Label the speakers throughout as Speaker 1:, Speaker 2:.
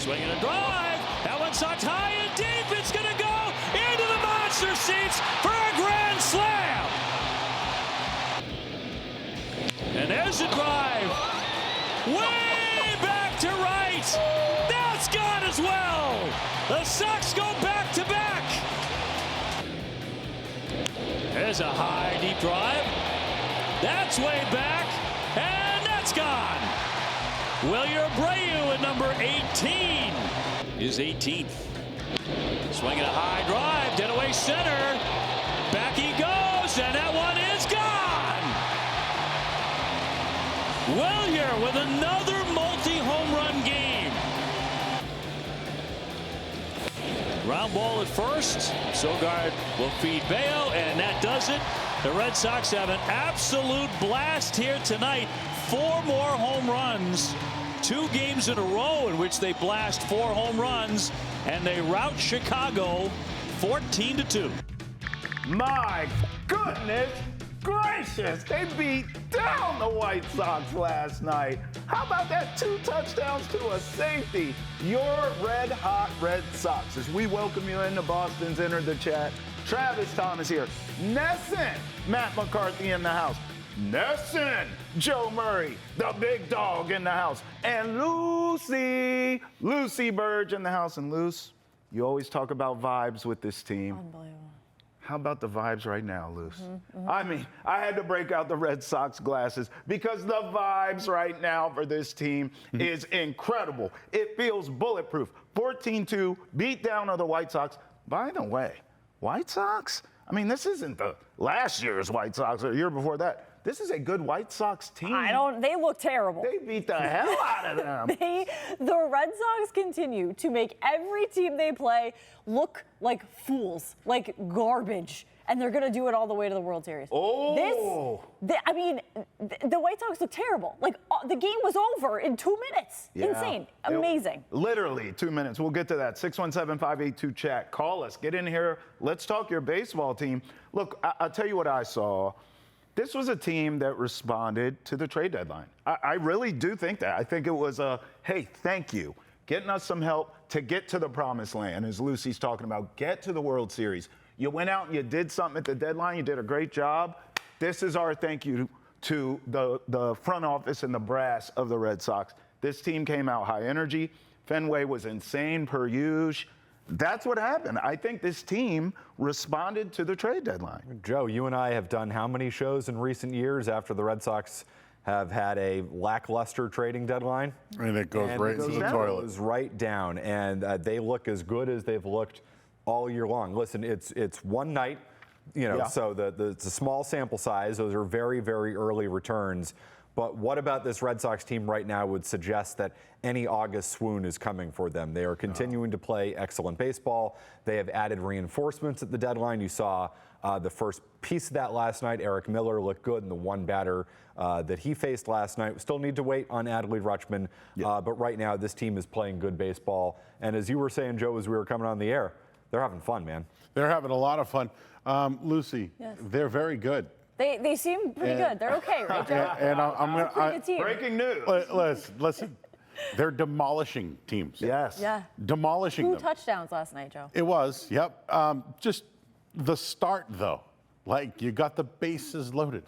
Speaker 1: Swinging a drive. That one Sox high and deep. It's going to go into the monster seats for a grand slam. And there's a drive. Way back to right. That's gone as well. The Sox go back to back. There's a high, deep drive. That's way back. And that's gone. Wilyer Abreu at number 18. His 18th. Swinging a high drive. Dead away center. Back he goes. And that one is gone. Wilyer with another multi-home run game. Ground ball at first. Sogard will feed Bayo, and that does it. The Red Sox have an absolute blast here tonight. 4 more home runs. 2 games in a row in which they blast 4 home runs, and they rout Chicago 14-2.
Speaker 2: My goodness gracious, they beat down the White Sox last night. How about that? 2 touchdowns to a safety. Your Red Hot Red Sox. As we welcome you into Boston's Enter the Chat. Travis Thomas here. Nesson, Matt McCarthy in the house. Nesson, Joe Murray, the big dog in the house. And Lucy Burge in the house. And Luce, you always talk about vibes with this team.
Speaker 3: Unbelievable.
Speaker 2: How about the vibes right now, Luce? I mean, I had to break out the Red Sox glasses because the vibes right now for this team is incredible. It feels bulletproof. 14-2, beat down of the White Sox. By the way, White Sox? I mean, this isn't the last year's White Sox or the year before that. This is a good White Sox team.
Speaker 3: They look terrible.
Speaker 2: They beat the hell out of them.
Speaker 3: The Red Sox continue to make every team they play look like fools, like garbage. And they're going to do it all the way to the World Series.
Speaker 2: Oh.
Speaker 3: The White Sox look terrible. Like, the game was over in 2 minutes.
Speaker 2: Yeah.
Speaker 3: Insane. Amazing.
Speaker 2: Literally 2 minutes. We'll get to that. 617-582-CHAT. Call us. Get in here. Let's talk your baseball team. Look, I'll tell you what I saw. This was a team that responded to the trade deadline. I really do think that. I think it was a, hey, thank you. Getting us some help to get to the promised land, as Lucy's talking about. Get to the World Series. You went out and you did something at the deadline. You did a great job. This is our thank you to the front office and the brass of the Red Sox. This team came out high energy. Fenway was insane per usual. That's what happened. I think this team responded to the trade deadline.
Speaker 4: Joe, you and I have done how many shows in recent years after the Red Sox have had a lackluster trading deadline?
Speaker 5: And it goes right into the toilet. It goes
Speaker 4: right down, and they look as good as they've looked all year long. Listen, it's one night, so it's a small sample size. Those are very, very early returns. But what about this Red Sox team right now would suggest that any August swoon is coming for them? They are continuing to play excellent baseball. They have added reinforcements at the deadline. You saw the first piece of that last night. Eric Miller looked good in the one batter that he faced last night. We still need to wait on Adley Rutschman. But right now, this team is playing good baseball. And as you were saying, Joe, as we were coming on the air, they're having fun, man.
Speaker 5: They're having a lot of fun. Lucy,
Speaker 3: yes.
Speaker 5: They're very good.
Speaker 3: They seem pretty good. They're okay, right, Joe?
Speaker 5: And I'm going to
Speaker 2: breaking news.
Speaker 5: Listen, they're demolishing teams.
Speaker 2: Yes.
Speaker 3: Yeah.
Speaker 5: Demolishing
Speaker 3: 2
Speaker 5: them.
Speaker 3: touchdowns last night, Joe.
Speaker 5: It was, yep. Just the start, though. Like, you got the bases loaded.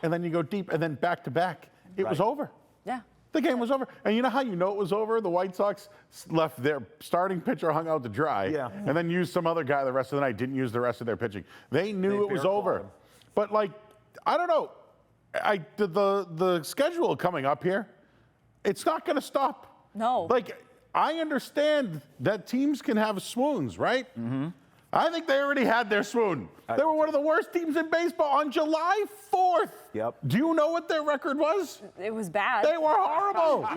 Speaker 5: And then you go deep, and then back to back. It was over.
Speaker 3: Yeah.
Speaker 5: The game was over. And you know how you know it was over? The White Sox left their starting pitcher hung out to dry.
Speaker 2: Yeah.
Speaker 5: And then used some other guy the rest of the night, didn't use the rest of their pitching. They knew it was over. But, like, I don't know. The schedule coming up here, it's not going to stop.
Speaker 3: No.
Speaker 5: Like, I understand that teams can have swoons, right? Mm-hmm. I think they already had their swoon. They were one of the worst teams in baseball on July 4th.
Speaker 2: Yep.
Speaker 5: Do you know what their record was?
Speaker 3: It was bad.
Speaker 5: They were horrible.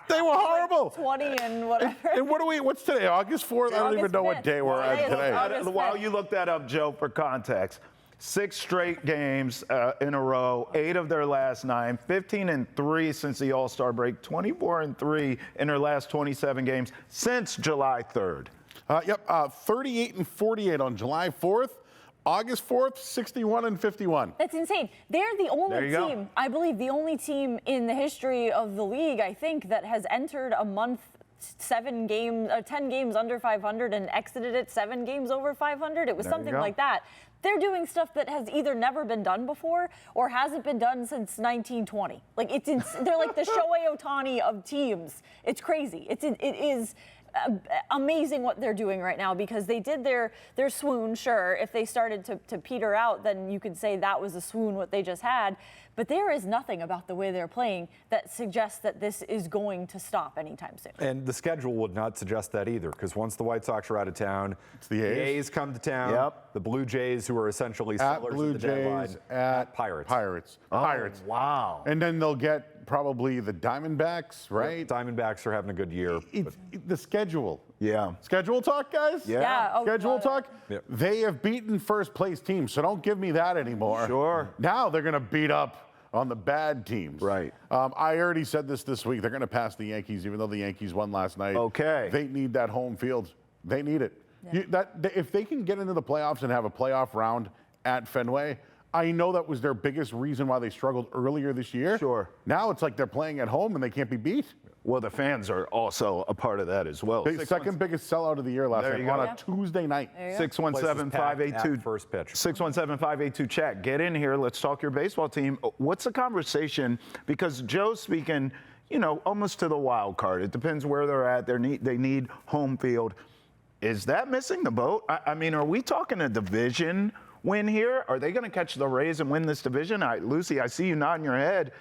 Speaker 5: They were horrible.
Speaker 3: 20 and whatever.
Speaker 5: And what's today, August 4th? I don't even know what day we're at today.
Speaker 2: While you look that up, Joe, for context, 6 straight games in a row, 8 of their last 9, 15-3 since the All-Star break, 24-3 in their last 27 games since July 3rd.
Speaker 5: 38-48 on July 4th. August 4th, 61-51.
Speaker 3: That's insane. They're the only team, I believe, the only team in the history of the league, I think, that has entered a month 10 games under 500 and exited it 7 games over 500. It was something like that. They're doing stuff that has either never been done before or hasn't been done since 1920. Like they're like the Shohei Ohtani of teams. It's crazy. It is amazing what they're doing right now, because they did their swoon. Sure, if they started to peter out, then you could say that was a swoon what they just had. But there is nothing about the way they're playing that suggests that this is going to stop anytime soon.
Speaker 4: And the schedule would not suggest that either, because once the White Sox are out of town,
Speaker 5: the
Speaker 4: A's come to town.
Speaker 2: Yep.
Speaker 4: The Blue Jays, who are essentially
Speaker 5: At
Speaker 4: sellers
Speaker 5: Blue
Speaker 4: at the deadline,
Speaker 5: Jays, at
Speaker 4: Pirates.
Speaker 5: Pirates.
Speaker 2: Wow.
Speaker 5: And then they'll get probably the Diamondbacks, right?
Speaker 4: Diamondbacks are having a good year.
Speaker 5: The schedule.
Speaker 2: Yeah.
Speaker 5: Schedule talk, guys?
Speaker 3: Yeah. Oh,
Speaker 5: Schedule
Speaker 3: love it.
Speaker 5: talk?
Speaker 4: Yep.
Speaker 5: They have beaten first place teams, so don't give me that anymore.
Speaker 2: Sure.
Speaker 5: Now they're going to beat up on the bad teams.
Speaker 2: Right.
Speaker 5: I already said this week. They're going to pass the Yankees, even though the Yankees won last night.
Speaker 2: Okay.
Speaker 5: They need that home field. They need it.
Speaker 3: Yeah.
Speaker 5: If they can get into the playoffs and have a playoff round at Fenway, I know that was their biggest reason why they struggled earlier this year.
Speaker 2: Sure.
Speaker 5: Now it's like they're playing at home and they can't be beat.
Speaker 2: Well, the fans are also a part of that as well.
Speaker 5: Second biggest sellout of the year last
Speaker 2: There
Speaker 5: night
Speaker 2: you go.
Speaker 5: on a Tuesday night.
Speaker 2: 617-582
Speaker 4: first pitch.
Speaker 2: 617-582 chat. Get in here. Let's talk your baseball team. What's the conversation? Because Joe's speaking, almost to the wild card. It depends where they're at. They need home field. Is that missing the boat? I mean, are we talking a division win here? Are they going to catch the Rays and win this division? Lucy, I see you nodding your head.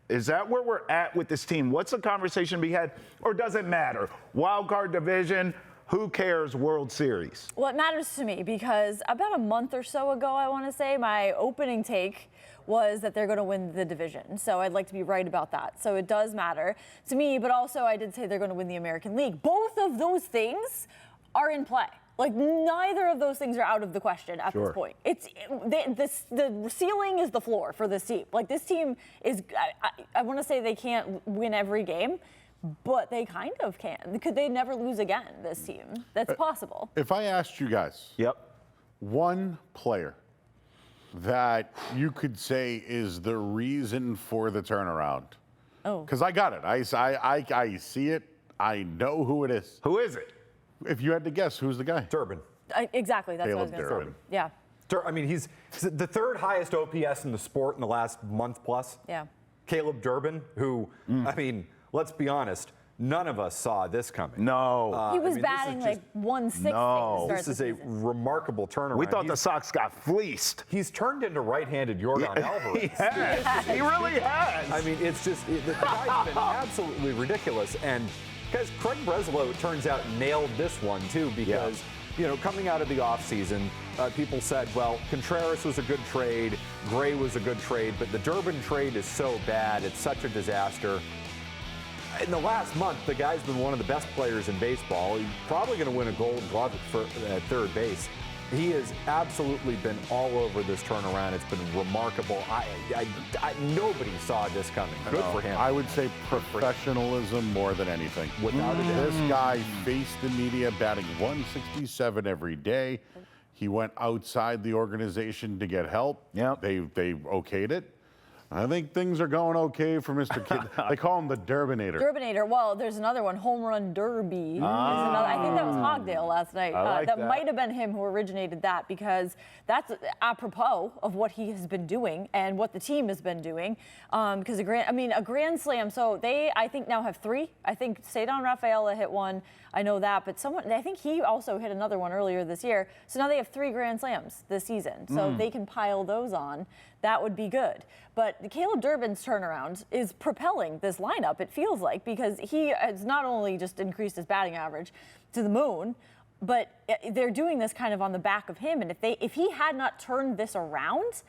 Speaker 2: Is that where we're at with this team? What's the conversation to be had? Or does it matter? Wild card division, who cares? World Series.
Speaker 3: Well, it matters to me because about a month or so ago, I want to say, my opening take was that they're going to win the division. So I'd like to be right about that. So it does matter to me, but also I did say they're going to win the American League. Both of those things are in play. Like, neither of those things are out of the question at this point. The ceiling is the floor for this team. Like, this team is, I want to say they can't win every game, but they kind of can. Could they never lose again, this team? That's possible.
Speaker 5: If I asked you guys, one player that you could say is the reason for the turnaround.
Speaker 3: Oh.
Speaker 5: Because I got it. I see it. I know who it is.
Speaker 2: Who is it?
Speaker 5: If you had to guess, who's the guy?
Speaker 4: Durbin.
Speaker 3: Exactly. That's
Speaker 5: Caleb
Speaker 3: what I was going to
Speaker 5: Durbin.
Speaker 3: say. Yeah.
Speaker 4: I mean, he's the third highest OPS in the sport in the last month plus.
Speaker 3: Yeah.
Speaker 4: Caleb Durbin, who, I mean, let's be honest, none of us saw this coming.
Speaker 2: No.
Speaker 3: He was batting like 160
Speaker 2: No.
Speaker 3: to start
Speaker 4: This is
Speaker 3: the
Speaker 4: a
Speaker 3: season.
Speaker 4: remarkable turnaround.
Speaker 2: We thought the Sox got fleeced.
Speaker 4: He's turned into right-handed Yordan Alvarez.
Speaker 2: He has. He really has.
Speaker 4: I mean, it's just, the guy's been absolutely ridiculous. And guys, Craig Breslow, it turns out, nailed this one, too, because, coming out of the offseason, people said, well, Contreras was a good trade, Gray was a good trade, but the Durbin trade is so bad, it's such a disaster. In the last month, the guy's been one of the best players in baseball. He's probably going to win a Gold Glove at third base. He has absolutely been all over this turnaround. It's been remarkable. Nobody saw this coming. Good for him.
Speaker 5: I would say professionalism more than anything.
Speaker 4: Without a doubt.
Speaker 5: This guy faced the media batting 167 every day. He went outside the organization to get help.
Speaker 2: Yep.
Speaker 5: They okayed it. I think things are going okay for Mr. Kid. They call him the Durbinator.
Speaker 3: Durbinator. Well, there's another one, Home Run Derby. I think that was Hogdale last night.
Speaker 2: like
Speaker 3: that
Speaker 2: that.
Speaker 3: might have been him who originated that, because that's apropos of what he has been doing and what the team has been doing. Because a grand slam. So they, I think, now have 3. I think Cedar Rafaela hit one. I know that, but I think he also hit another one earlier this year. So now they have 3 grand slams this season. So they can pile those on. That would be good. But the Caleb Durbin's turnaround is propelling this lineup, it feels like, because he has not only just increased his batting average to the moon, but they're doing this kind of on the back of him. And if he had not turned this around,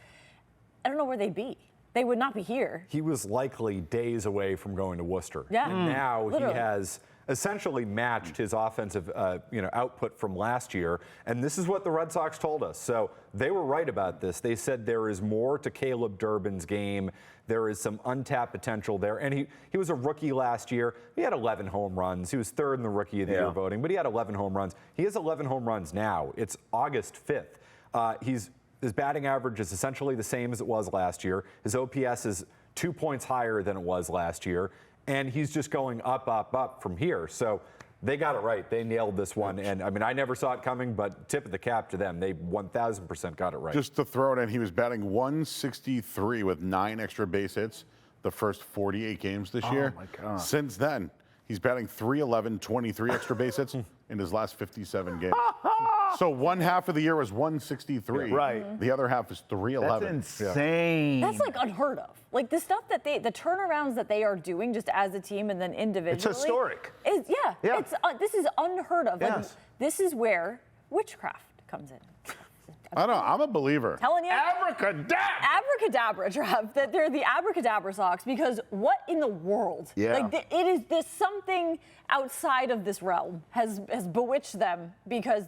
Speaker 3: I don't know where they'd be. They would not be here.
Speaker 4: He was likely days away from going to Worcester.
Speaker 3: Yeah.
Speaker 4: And now
Speaker 3: Literally.
Speaker 4: he has essentially matched his offensive output from last year. And this is what the Red Sox told us. So they were right about this. They said there is more to Caleb Durbin's game. There is some untapped potential there. And he was a rookie last year. He had 11 home runs. He was third in the Rookie of the Year voting, but he had 11 home runs. He has 11 home runs now. It's August 5th. His batting average is essentially the same as it was last year. His OPS is 2 points higher than it was last year. and he's just going up, up, up from here. So they got it right. They nailed this one. And I mean, I never saw it coming, but tip of the cap to them. They 1,000% got it right.
Speaker 5: Just to throw it in, he was batting 163 with 9 extra base hits the first 48 games this year.
Speaker 2: Oh, my God.
Speaker 5: Since then, he's batting 311, 23 extra base hits in his last 57 games. So one half of the year was 163.
Speaker 2: Yeah, right.
Speaker 5: The other half is 311.
Speaker 2: That's insane.
Speaker 3: That's like unheard of. Like the stuff that the turnarounds that they are doing just as a team and then individually.
Speaker 2: It's historic.
Speaker 3: Yeah. It's this is unheard of. Like,
Speaker 2: Yes.
Speaker 3: this is where witchcraft comes in.
Speaker 5: I don't know. I'm a believer.
Speaker 3: Telling you.
Speaker 2: Abracadabra.
Speaker 3: Abracadabra, Trev, that they're the Abracadabra Sox, because what in the world?
Speaker 2: Yeah.
Speaker 3: Like it is this something outside of this realm has bewitched them, because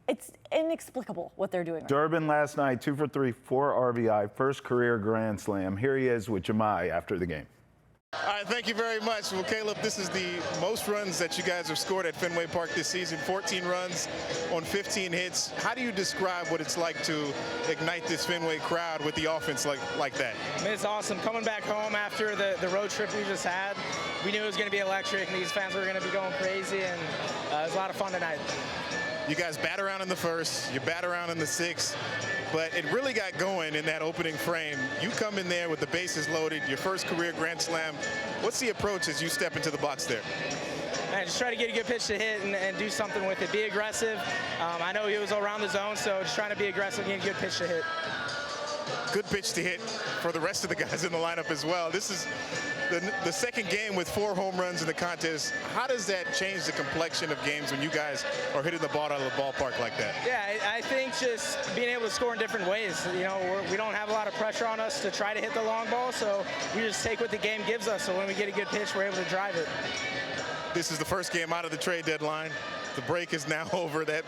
Speaker 3: it's inexplicable what they're doing.
Speaker 2: Durbin last night, 2 for 3, 4 RBI, first career grand slam. Here he is with Jemai after the game.
Speaker 6: All right, thank you very much. Well, Caleb, this is the most runs that you guys have scored at Fenway Park this season, 14 runs on 15 hits. How do you describe what it's like to ignite this Fenway crowd with the offense like that?
Speaker 7: I mean, it's awesome. Coming back home after the road trip we just had, we knew it was going to be electric, and these fans were going to be going crazy, and it was a lot of fun tonight.
Speaker 6: You guys bat around in the first, you bat around in the sixth, but it really got going in that opening frame. You come in there with the bases loaded, your first career grand slam. What's the approach as you step into the box there?
Speaker 7: Man, just try to get a good pitch to hit and do something with it. Be aggressive. I know he was around the zone, so just trying to be aggressive and get a good pitch to hit.
Speaker 6: Good pitch to hit for the rest of the guys in the lineup as well. This is the second game with 4 home runs in the contest. How does that change the complexion of games when you guys are hitting the ball out of the ballpark like that?
Speaker 7: Yeah, I think just being able to score in different ways. You know, we don't have a lot of pressure on us to try to hit the long ball, so we just take what the game gives us. So when we get a good pitch, we're able to drive it.
Speaker 6: This is the first game out of the trade deadline. The break is now over, that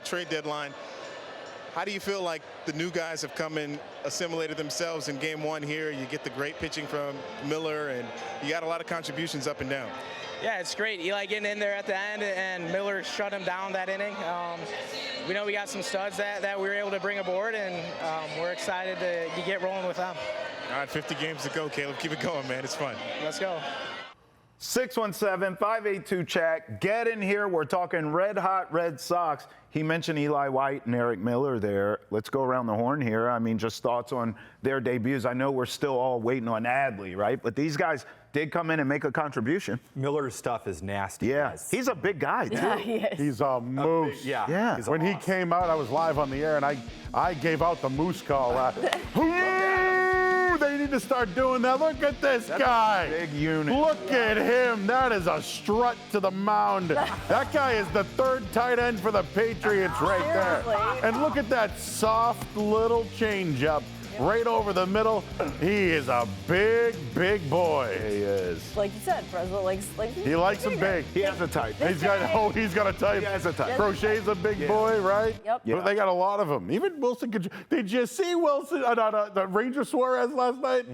Speaker 6: trade deadline. How do you feel like the new guys have come in, assimilated themselves in game 1 here? You get the great pitching from Miller, and you got a lot of contributions up and down.
Speaker 7: Yeah, it's great. Eli getting in there at the end, and Miller shut him down that inning. We know we got some studs that we were able to bring aboard, and we're excited to get rolling with them.
Speaker 6: All right, 50 games to go, Caleb. Keep it going, man. It's fun.
Speaker 7: Let's go.
Speaker 2: 617-582-CHAT. Get in here. We're talking Red Hot Red Sox. He mentioned Eli White and Eric Miller there. Let's go around the horn here. I mean, just thoughts on their debuts. I know we're still all waiting on Adley, right? But these guys did come in and make a contribution.
Speaker 4: Miller's stuff is nasty.
Speaker 2: Yeah,
Speaker 4: guys.
Speaker 2: he's a big guy, too.
Speaker 3: Yeah, he is.
Speaker 5: He's a moose.
Speaker 2: Yeah.
Speaker 5: When he came out, I was live on the air, and I gave out the moose call. They need to start doing that. Look at this guy.
Speaker 2: Big unit.
Speaker 5: Look at him. That is a strut to the mound. That guy is the 3rd tight end for the Patriots right there.
Speaker 3: Seriously.
Speaker 5: And look at that soft little changeup right over the middle. He is a big, big boy.
Speaker 2: He is.
Speaker 3: Like you said, Fresno likes
Speaker 5: He likes him big.
Speaker 2: He has a type.
Speaker 5: He's got a type.
Speaker 2: He has a type.
Speaker 5: Crochet's a big boy, right?
Speaker 3: Yep.
Speaker 2: Yeah.
Speaker 5: But they got a lot of them. Even Wilson. Did you see Wilson, the Ranger Suarez last night?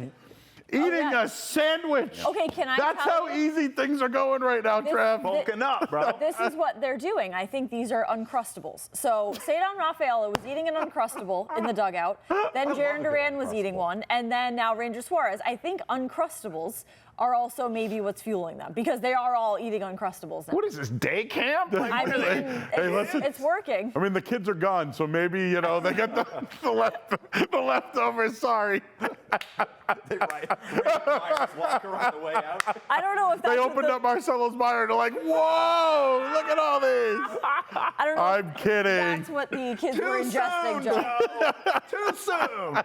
Speaker 5: Eating
Speaker 3: yeah.
Speaker 5: a sandwich.
Speaker 3: Okay, can I
Speaker 5: That's
Speaker 3: tell
Speaker 5: how
Speaker 3: you?
Speaker 5: easy things are going right now, Trev.
Speaker 2: Bulking up, bro.
Speaker 3: This is what they're doing. I think these are Uncrustables. So Cedar Rafaela was eating an Uncrustable in the dugout. Then Jaron Duran was eating one. And then now Ranger Suarez. I think Uncrustables are also maybe what's fueling them, because they are all eating Uncrustables now.
Speaker 2: What is this, day camp? Like,
Speaker 3: I
Speaker 2: what is it?
Speaker 3: mean,
Speaker 5: Hey, listen.
Speaker 3: it's working.
Speaker 5: I mean, the kids are gone, so maybe, they got the leftovers. Sorry.
Speaker 4: They walk around the way out.
Speaker 3: I don't know if that's
Speaker 5: They
Speaker 3: what
Speaker 5: opened
Speaker 3: the-
Speaker 5: up Marcelo's Meyer and they're like, whoa, look at all these.
Speaker 3: I don't know.
Speaker 5: I'm
Speaker 3: if
Speaker 5: kidding.
Speaker 3: That's what the kids were
Speaker 2: Too
Speaker 3: ingesting,
Speaker 2: soon,
Speaker 3: Joe.
Speaker 2: Joe. Too soon.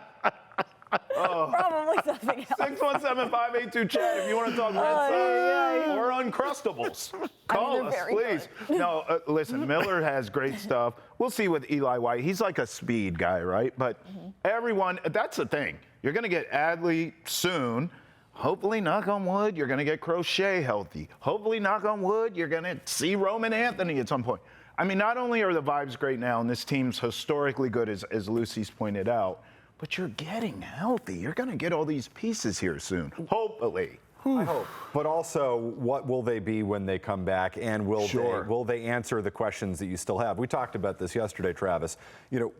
Speaker 3: Probably something else.
Speaker 2: 617-582-CHAT if you want to talk Red Sox
Speaker 3: yeah.
Speaker 2: or Uncrustables. Call
Speaker 3: they're
Speaker 2: us,
Speaker 3: very
Speaker 2: please. No, listen, Miller has great stuff. We'll see with Eli White. He's like a speed guy, right? But everyone, that's the thing. You're going to get Adley soon. Hopefully, knock on wood, you're going to get Crochet healthy. Hopefully, knock on wood, you're going to see Roman Anthony at some point. I mean, not only are the vibes great now, and this team's historically good, as Lucy's pointed out, but you're getting healthy. You're going to get all these pieces here soon, hopefully.
Speaker 4: I hope. But also, what will they be when they come back, and will they answer the questions that you still have? We talked about this yesterday, Travis.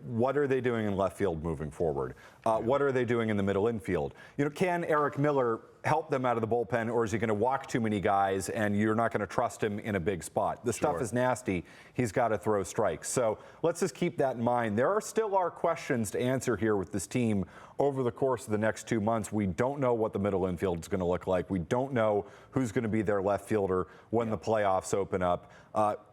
Speaker 4: What are they doing in left field moving forward? What are they doing in the middle infield? Can Eric Miller help them out of the bullpen, or is he going to walk too many guys and you're not going to trust him in a big spot? The stuff is nasty. He's got to throw strikes. So let's just keep that in mind. There still are questions to answer here with this team over the course of the next 2 months. We don't know what the middle infield is going to look like. We don't know who's going to be their left fielder when the playoffs open up.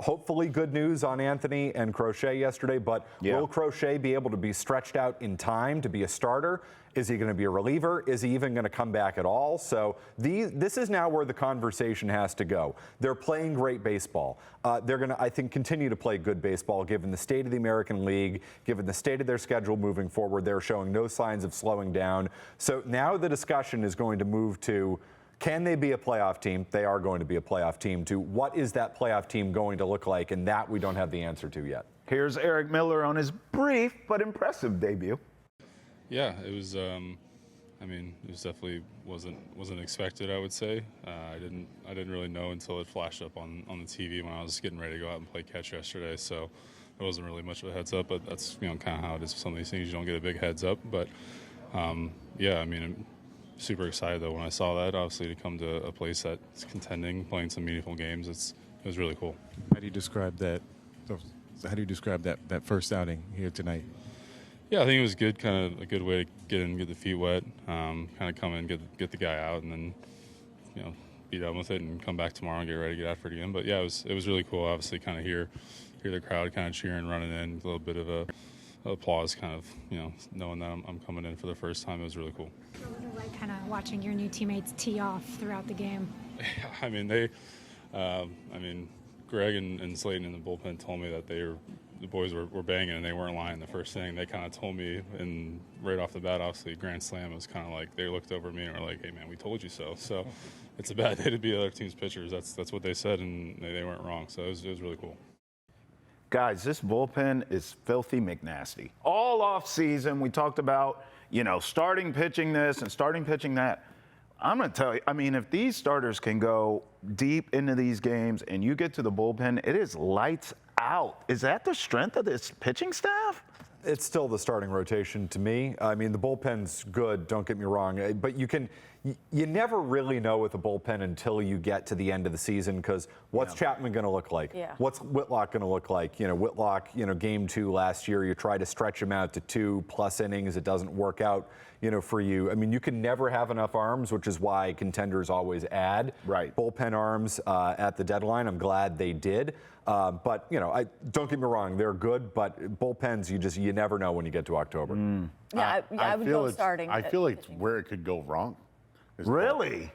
Speaker 4: Hopefully good news on Anthony and Crochet yesterday, but will Crochet be able to be stretched out in time to be a starter? Is he going to be a reliever? Is he even going to come back at all? So this is now where the conversation has to go. They're playing great baseball. They're going to, I think, continue to play good baseball given the state of the American League, given the state of their schedule moving forward. They're showing no signs of slowing down. So now the discussion is going to move to, can they be a playoff team? They are going to be a playoff team. To what is that playoff team going to look like? And that we don't have the answer to yet.
Speaker 2: Here's Eric Miller on his brief but impressive debut.
Speaker 8: Yeah, it was. I mean, it was definitely wasn't expected. I would say I didn't really know until it flashed up on the TV when I was getting ready to go out and play catch yesterday. So it wasn't really much of a heads up. But that's kind of how it is with some of these things. You don't get a big heads up. But yeah, I mean, I'm super excited though when I saw that. Obviously, to come to a place that's contending, playing some meaningful games, it was really cool.
Speaker 9: How do you describe that? How do you describe that first outing here tonight?
Speaker 8: Yeah, I think it was good, kind of a good way to get in, get the feet wet, kind of come in, get the guy out, and then, be done with it and come back tomorrow and get ready to get after it again. But yeah, it was really cool. Obviously, kind of hear the crowd kind of cheering, running in, a little bit of a applause, kind of, knowing that I'm coming in for the first time. It was really cool.
Speaker 10: What was it like, kind of watching your new teammates tee off throughout the game?
Speaker 8: Yeah, I mean Greg and Slayton in the bullpen told me that the boys were banging and they weren't lying the first inning. They kind of told me, and right off the bat, obviously, grand slam was kind of like they looked over at me and were like, "Hey, man, we told you so." So it's a bad day to be the other team's pitchers. That's what they said, and they weren't wrong. So it was really cool.
Speaker 2: Guys, this bullpen is filthy McNasty. All off season, we talked about, starting pitching this and starting pitching that. I'm going to tell you, I mean, if these starters can go deep into these games and you get to the bullpen, it is lights out. Is that the strength of this pitching staff?
Speaker 4: It's still the starting rotation to me. I mean, the bullpen's good, don't get me wrong, but you never really know with a bullpen until you get to the end of the season, because what's Chapman going to look like? Yeah. What's Whitlock going to look like? Whitlock, game 2 last year, you try to stretch him out to 2+ innings. It doesn't work out, for you. I mean, you can never have enough arms, which is why contenders always add bullpen arms at the deadline. I'm glad they did. But, don't get me wrong, they're good, but bullpens, you never know when you get to October.
Speaker 3: Yeah, I would go starting.
Speaker 5: I feel like it's where it could go wrong.
Speaker 2: Really?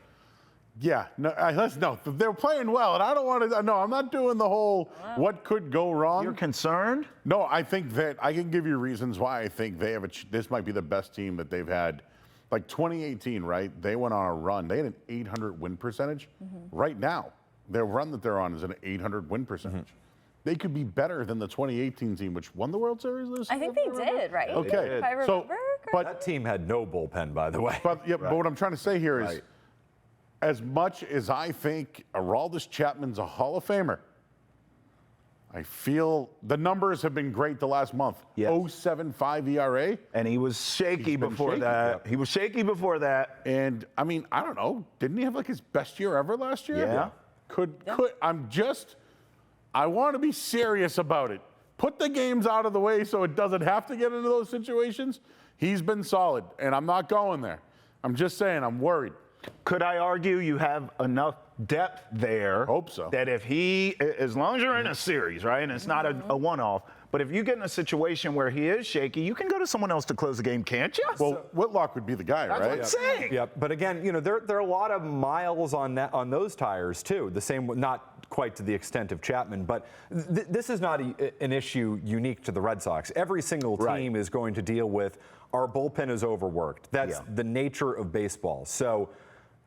Speaker 5: Yeah. No, they're playing well, and I don't want to. No, I'm not doing the whole what could go wrong.
Speaker 2: You're concerned?
Speaker 5: No, I think that I can give you reasons why I think they have this might be the best team that they've had. Like 2018, right? They went on a run. They had an 800 win percentage. Right now, their run that they're on is an 800 win percentage. They could be better than the 2018 team, which won the World Series.
Speaker 3: I think they did, right?
Speaker 5: Okay.
Speaker 3: If I remember.
Speaker 4: But that team had no bullpen, by the way.
Speaker 5: But what I'm trying to say here is, as much as I think Aroldis Chapman's a Hall of Famer, I feel the numbers have been great the last month. 0.75 ERA.
Speaker 2: And he was shaky before that. He was shaky before that.
Speaker 5: And, I mean, I don't know. Didn't he have like his best year ever last year?
Speaker 2: Yeah.
Speaker 5: I want to be serious about it. Put the games out of the way so it doesn't have to get into those situations. He's been solid, and I'm not going there. I'm just saying I'm worried.
Speaker 2: Could I argue you have enough depth there?
Speaker 5: Hope so.
Speaker 2: That if as long as you're in a series, right, and it's not a one-off, but if you get in a situation where he is shaky, you can go to someone else to close the game, can't you?
Speaker 5: Well, Whitlock would be the guy, right?
Speaker 2: That's what I'm saying.
Speaker 4: Yeah, but again, there are a lot of miles on those tires too. The same, not quite to the extent of Chapman, but this is not an issue unique to the Red Sox. Every single team is going to deal with our bullpen is overworked. That's the nature of baseball. So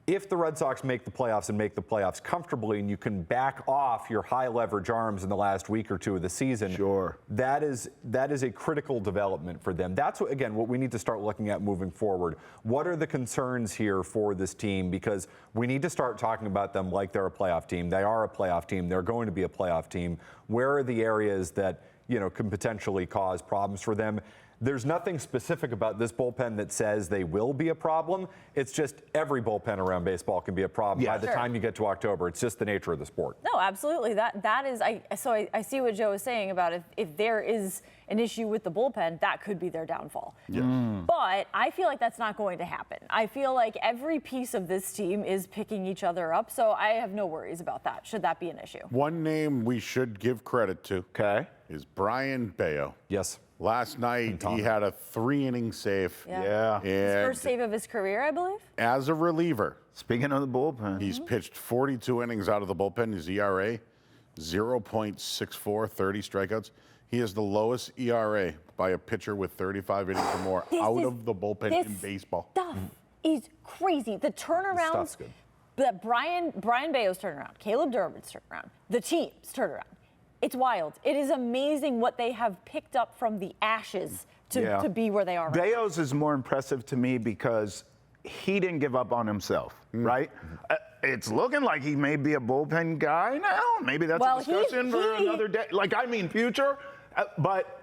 Speaker 4: if the Red Sox make the playoffs and make the playoffs comfortably, and you can back off your high leverage arms in the last week or two of the season, that is a critical development for them. That's what we need to start looking at moving forward. What are the concerns here for this team? Because we need to start talking about them like they're a playoff team. They are a playoff team. They're going to be a playoff team. Where are the areas that can potentially cause problems for them? There's nothing specific about this bullpen that says they will be a problem. It's just every bullpen around baseball can be a problem by the time you get to October. It's just the nature of the sport.
Speaker 3: No, absolutely. That is. I see what Joe is saying about if there is an issue with the bullpen, that could be their downfall.
Speaker 5: Yes.
Speaker 3: But I feel like that's not going to happen. I feel like every piece of this team is picking each other up, so I have no worries about that. Should that be an issue?
Speaker 5: One name we should give credit to is Brian Bayo.
Speaker 4: Yes.
Speaker 5: Last night, he had a 3-inning save.
Speaker 3: Yeah. His first save of his career, I believe.
Speaker 5: As a reliever.
Speaker 2: Speaking of the bullpen.
Speaker 5: He's pitched 42 innings out of the bullpen. His ERA, 0.64, 30 strikeouts. He has the lowest ERA by a pitcher with 35 innings or more out of the bullpen in baseball.
Speaker 3: Stuff is crazy. The turnarounds, that Brian Bayo's turnaround, Caleb Dermott's turnaround, the team's turnaround. It's wild. It is amazing what they have picked up from the ashes to be where they are right now.
Speaker 2: Bayo's is more impressive to me because he didn't give up on himself, right? It's looking like he may be a bullpen guy now. Maybe that's a discussion for another day. Like, I mean, future. But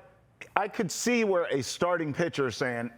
Speaker 2: I could see where a starting pitcher saying,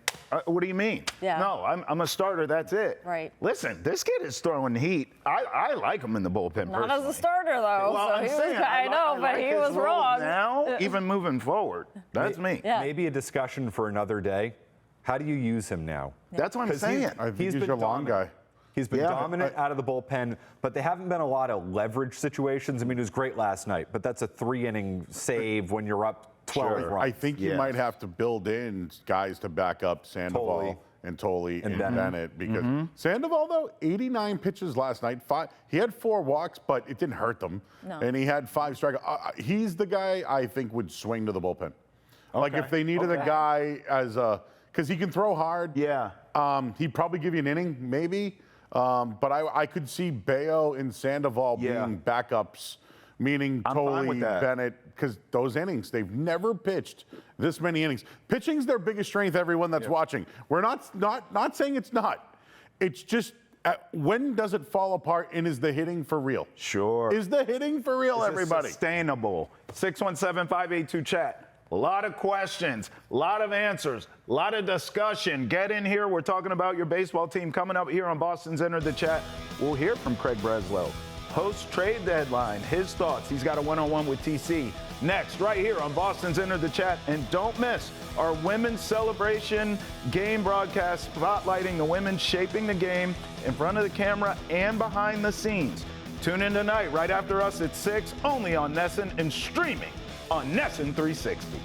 Speaker 2: what do you mean?
Speaker 3: Yeah.
Speaker 2: No, I'm a starter, that's it.
Speaker 3: Right.
Speaker 2: Listen, this kid is throwing heat. I like him in the bullpen
Speaker 3: Not
Speaker 2: personally.
Speaker 3: as a starter, though.
Speaker 2: Well,
Speaker 3: So
Speaker 2: I'm saying,
Speaker 3: I know, but he was wrong.
Speaker 2: Now, even moving forward, that's me.
Speaker 3: Yeah.
Speaker 4: Maybe a discussion for another day. How do you use him now?
Speaker 2: That's what I'm saying.
Speaker 5: I think he's your long guy.
Speaker 4: He's been dominant out of the bullpen, but they haven't been a lot of leverage situations. I mean, he was great last night, but that's a 3-inning save when you're up 12 runs.
Speaker 5: I think you might have to build in guys to back up Sandoval and Tolle and Bennett because Sandoval, though, 89 pitches last night. He had 4 walks, but it didn't hurt them. No. And he had 5 strikeouts. He's the guy I think would swing to the bullpen. Like if they needed a guy as a, because he can throw hard.
Speaker 2: Yeah.
Speaker 5: He'd probably give you an inning, maybe. But I could see Bayo and Sandoval being backups, meaning Tolle, Bennett, because those innings, they've never pitched this many innings. Pitching's their biggest strength, everyone that's watching. We're not saying it's not. It's just, when does it fall apart and is the hitting for real?
Speaker 2: Sure.
Speaker 5: Is the hitting for real, everybody?
Speaker 2: Sustainable. 617-582-CHAT. A lot of questions, a lot of answers, a lot of discussion. Get in here. We're talking about your baseball team coming up here on Boston's Enter the Chat. We'll hear from Craig Breslow. Post-trade deadline, his thoughts. He's got a one-on-one with TC. Next, right here on Boston's Enter the Chat. And don't miss our women's celebration game broadcast spotlighting the women shaping the game in front of the camera and behind the scenes. Tune in tonight right after us at 6, only on NESN and streaming on NESN 360.